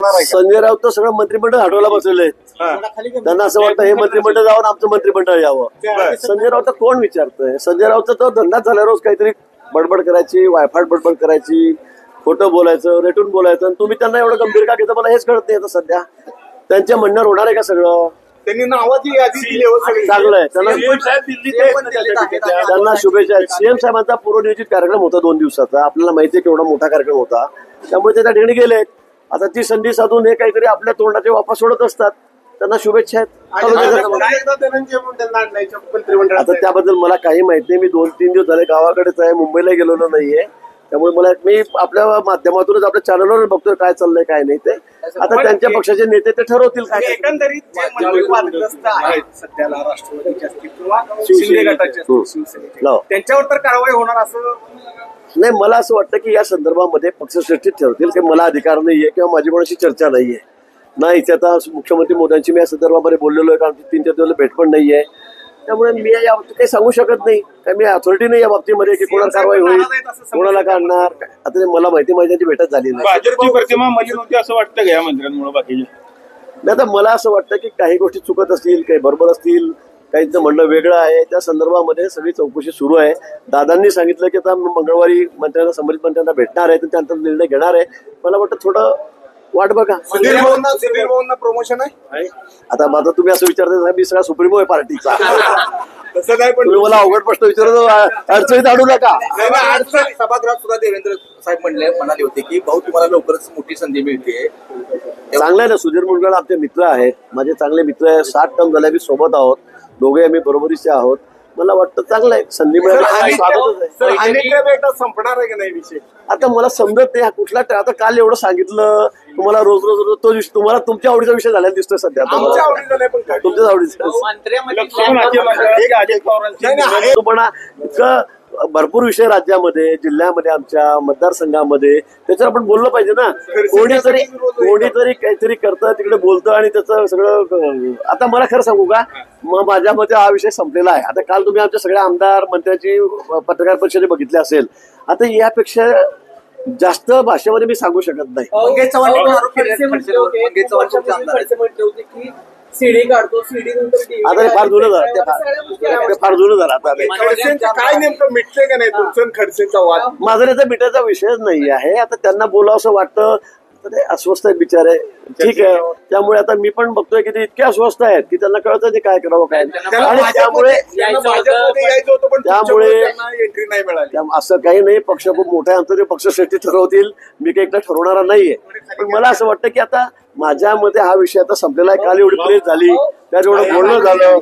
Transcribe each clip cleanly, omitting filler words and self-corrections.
असणार आहे? संजय राऊत तर सगळं मंत्रिमंडळ हटवायला बसलेले आहेत. त्यांना असं वाटतं हे मंत्रिमंडळ जाऊन आमचं मंत्रिमंडळ यावं. संजय राऊत कोण विचारतंय? संजय राऊतचा तो धंदाच झाला रोज काहीतरी बडबड करायची, वायफाट बडबड करायची, खोटं बोलायचं, रेटून बोलायचं. तुम्ही त्यांना एवढं गंभीर का घेता मला हेच कळत नाही आता सध्या. त्यांच्या म्हणण्यावर होणार आहे का सगळं? त्यांनी नावाची यादी दिली चांगलंय. त्यांना शुभेच्छा. सीएम साहेबांचा पूर्वनियोजित कार्यक्रम होता 2 दिवसाचा. आपल्याला माहितीये केवढा मोठा कार्यक्रम होता. त्यामुळे ते त्या ठिकाणी गेले. आता ती संधी साधून हे काहीतरी आपल्या तोंडाचे वापस सोडत असतात. त्यांना शुभेच्छा आहेत. आता त्याबद्दल मला काही माहिती नाही. मी 2-3 दिवस झाले गावाकडेच आहे, मुंबईला गेलेलो नाहीये. त्यामुळे मला मी आपल्या माध्यमातूनच आपल्या चॅनलवर बघतोय काय चाललंय काय नाही ते. आता त्यांच्या पक्षाचे नेते ते ठरवतील काय. एकंदरीत सध्याला राष्ट्रवादीचे असतील किंवा शिंदे गटाचे त्यांच्यावर तर कारवाई होणार असं नाही. मला असं वाटतं की या संदर्भामध्ये पक्षश्रेष्ठीच ठरवतील की मला अधिकार नाहीये किंवा माझी कोणाशी चर्चा नाहीये. नाही इथे आता मुख्यमंत्री मोदींची मी या संदर्भामध्ये बोललेलो आहे, कारण 3-4 दिवस भेट पण नाहीये. त्यामुळे मी या बाबतीत काही सांगू शकत नाही. काय मी अथॉरिटी नाही या बाबतीमध्ये की कोणाला कारवाई होईल, कोणाला काढणार. आता ते मला माहिती माझ्याची भेटच झाली नाही. भाजपची प्रतिमा मलिन होती असं वाटतं का या मंत्र्यांमुळे बाकीचे? नाही आता मला असं वाटतं की काही गोष्टी चुकत असतील, काही बरोबर असतील, काहींचं म्हणणं वेगळं आहे. त्या संदर्भामध्ये सगळी चौकशी सुरू आहे. दादांनी सांगितलं की आता मंगळवारी मंत्र्यांना, संबंधित मंत्र्यांना भेटणार आहे, त्यांचा निर्णय घेणार आहे. मला वाटतं थोडं वाट बघा. सुधीर भाऊंना प्रमोशन आहे. आता माझं तुम्ही असं विचारता मी सगळा सुप्रीमो आहे पार्टीचा. तसं नाही, पण तुम्ही मला अवघड प्रश्न विचारतो, अडचणीत आणू नका. सभागृहात सुद्धा देवेंद्र साहेब म्हणाले होते की भाऊ तुम्हाला लवकरच मोठी संधी मिळते. चांगलं आहे ना. सुधीर मुनगळ आमचे मित्र आहेत, माझे चांगले मित्र आहेत. 60 टर्म झाल्या मी सोबत आहोत, दोघे आम्ही बरोबरीचे आहोत. मला वाटतं चांगलं आहे. संधी मिळाली संपणार आहे की नाही विषय? आता मला समजत नाही कुठला. आता काल एवढं सांगितलं तुम्हाला, रोज रोज रोज तो तुम्हाला तुमच्या आवडीचा विषय झालेला दिसतोय सध्या. तुमच्याच आवडीचा इतकं भरपूर विषय राज्यामध्ये, जिल्ह्यामध्ये, आमच्या मतदारसंघामध्ये, त्याच्यावर आपण बोललं पाहिजे ना. कोणीतरी काहीतरी करतं, तिकडे बोलतं आणि त्याचं सगळं. आता मला खरं सांगू का, मग माझ्या मते हा विषय संपलेला आहे. आता काल तुम्ही आमच्या सगळ्या आमदार मंत्र्यांची पत्रकार परिषद बघितली असेल. आता यापेक्षा जास्त भाषेमध्ये मी सांगू शकत नाही. सीडी काढतो, सीडी आता फार जुनं झालं, फार जुनं झालं. आता काय नेमकं मिटले का नाही तुमचं खडसेंचा वाद? माझा त्याचा मिटायचा विषयच नाही आहे. आता त्यांना बोलावं असं वाटतं, ते अस्वस्थ आहेत बिचारे. ठीक आहे. त्यामुळे आता मी पण बघतोय की ते इतके अस्वस्थ आहेत की त्यांना कळतं ते काय करावं काय. आणि त्यामुळे एंट्री नाही मिळाली. असं काही नाही. पक्ष खूप मोठा आहे आमचं, ते पक्षश्रेष्ठी ठरवतील. मी काही एकटा ठरवणारा नाहीये. पण मला असं वाटतं की आता माझ्या मध्ये हा विषय आता संपलेला आहे. काल एवढी प्रेस झाली, त्यात एवढं बोलणं झालं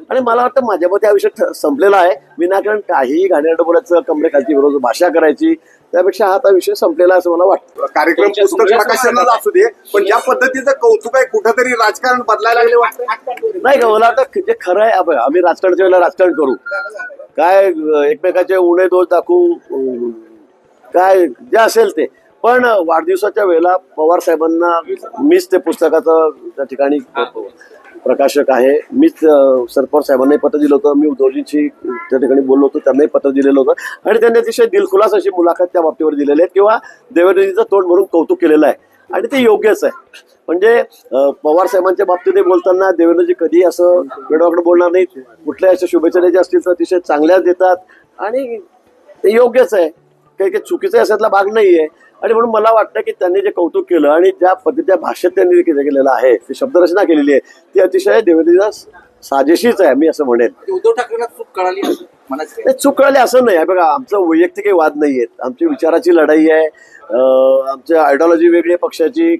आणि मला वाटतं माझ्या मध्ये हा विषय संपलेला आहे. विनाकारण काही घाणेरडं बोलायचं, कमरेखालची विरोध भाषा करायची, त्यापेक्षा हा विषय संपलेला असं मला वाटतं. कार्यक्रम पुस्तक प्रकाशनाला असू दे, पण ज्या पद्धतीचं कौतुक आहे कुठंतरी राजकारण बदलायला लागले वाटतं नाही का. मला वाटतं जे खरं आहे, आम्ही राजकारणाच्या वेळेला राजकारण करू काय, एकमेकाचे उणे दोष दाखवू काय, जे असेल ते. पण वाढदिवसाच्या वेळेला पवार साहेबांना मीच ते पुस्तकाचं त्या ठिकाणी प्रकाशक आहे, मीच शरद पवार साहेबांनाही पत्र दिलं होतं. मी उद्धवजींशी त्या ठिकाणी बोललो होतो, त्यांनाही पत्र दिलेलं होतं आणि त्यांनी अतिशय दिलखुलास अशी मुलाखत त्या बाबतीवर दिलेली आहे किंवा देवेंद्रजींचं तोंड भरून कौतुक केलेलं आहे आणि ते योग्यच आहे. म्हणजे पवार साहेबांच्या बाबतीत बोलताना देवेंद्रजी कधी असं वेळाकडे बोलणार नाही. कुठल्याही अशा शुभेच्छा द्यायच्या असतील तर अतिशय चांगल्याच देतात आणि ते योग्यच आहे. काही चुकीचा याच्यातला भाग नाहीये. आणि म्हणून मला वाटतं की त्यांनी जे कौतुक केलं आणि ज्या पद्धतीच्या भाषेत त्यांनी केलेलं आहे, ती शब्दरचना केलेली आहे, ती अतिशय देवेंद्रजींना साजेशीच आहे मी असं म्हणेन. उद्धव ठाकरेंना चूक कळाली? चूक कळाली असं नाही. बघा, आमचं वैयक्तिक वाद नाहीयेत, आमची विचाराची लढाई आहे, आमची आयडिओलॉजी वेगळी आहे पक्षाची.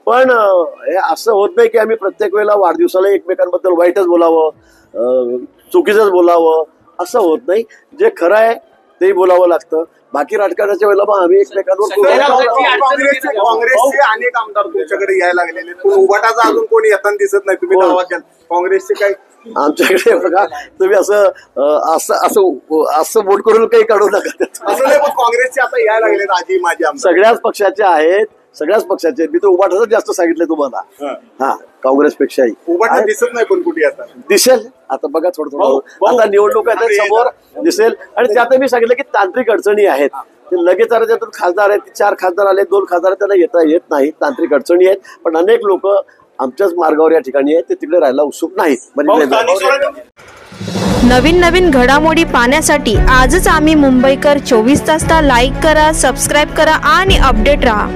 पण हे असं होत नाही की आम्ही प्रत्येक वेळेला वाढदिवसाला एकमेकांबद्दल वाईटच बोलावं, चुकीचंच बोलावं, असं होत नाही. जे खरं आहे तेही बोलावं लागतं. बाकी राजकारणाच्या वेळेला मग आम्ही एकमेकांवर काँग्रेसचे अनेक आमदार तुमच्याकडे यायला लागलेले, उभाटाचा अजून कोणी येताना दिसत नाही. तुम्ही दावा केला काँग्रेसचे काही आमच्याकडे बघा, तुम्ही असं वोट करून काही काढू नका. काँग्रेसचे आता यायला लागले राजी माझे सगळ्याच पक्षाचे आहेत, सगळ्याच पक्षाचे. मी तर उभाटाच जास्त सांगितलंय तुम्हाला. हा, काँग्रेसपेक्षाही उभाटा दिसत नाही पण कुठे आता दिसेल. आता बघा थोडं आता निवडणूक आहेत समोर दिसेल. आणि त्यात मी सांगितलं की तांत्रिक अडचणी आहेत. ते लगेच राज्यातून खासदार आहेत, 4 खासदार आले, 2 खासदार त्यांना येता येत नाही, तांत्रिक अडचणी आहेत. पण अनेक लोक आमच्याच मार्गावर या ठिकाणी आहेत, ते तिकडे राहायला उत्सुक नाहीत. नवीन नवीन घडामोडी पाहण्यासाठी आजच आम्ही मुंबईकर 24 तासला लाईक करा, सबस्क्राईब करा आणि अपडेट रहा.